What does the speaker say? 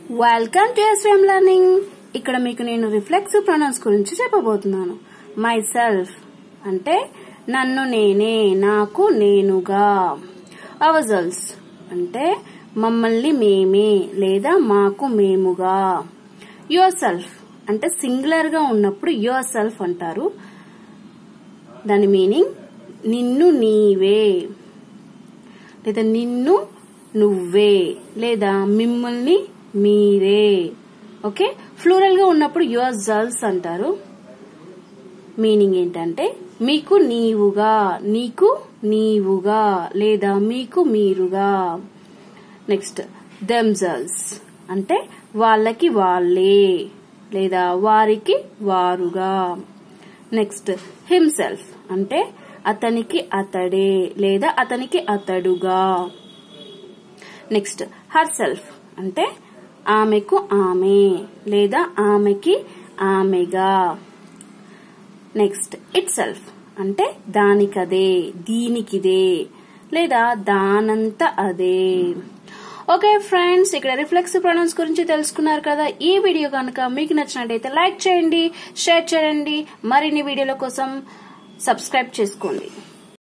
Welcome to S M learning. ఇక్కడ మీకు నేను రిఫ్లెక్సివ్ ప్రొనౌన్స్ గురించి చెప్పబోతున్నాను. మై సెల్ఫ్ అంటే నన్ను నేనే, నాకు నేనుగా. అవజల్స్ అంటే మమ్మల్ని మేమే లేదా మాకు మేముగా. యువర్ సెల్ఫ్ అంటే సింగులర్ గా ఉన్నప్పుడు యువర్ సెల్ఫ్ అంటారు. దాని మీనింగ్ నిన్ను నీవే లేదా నిన్ను నువ్వే లేదా మిమ్మల్ని మీరే. ఓకే, ఫ్లూరల్ గా ఉన్నప్పుడు యువర్ సెల్ఫ్స్ అంటారు. మీనింగ్ ఏంటంటే మీకు నీవుగా, నీకు నీవుగా లేదా మీకు మీరుగా. నెక్స్ట్ దెమ్సెల్వ్స్ అంటే వాళ్ళకి వాళ్ళే లేదా వారికి వారుగా. నెక్స్ట్ హిమ్సెల్ఫ్ అంటే అతనికి అతడే లేదా అతనికి అతడుగా. నెక్స్ట్ హర్ సెల్ఫ్ అంటే ఆమెకు ఆమె లేదా ఆమెకి ఆమెగా. నెక్స్ట్ ఇట్ సెల్ఫ్ అంటే దానికదే, దీనికిదే లేదా దానంత అదే. ఓకే ఫ్రెండ్స్, ఇక్కడ రిఫ్లెక్సివ్ ప్రొనౌన్స్ గురించి తెలుసుకున్నారు కదా. ఈ వీడియో కనుక మీకు నచ్చినట్టయితే లైక్ చేయండి, షేర్ చేయండి, మరిన్ని వీడియోల కోసం సబ్స్క్రైబ్ చేసుకోండి.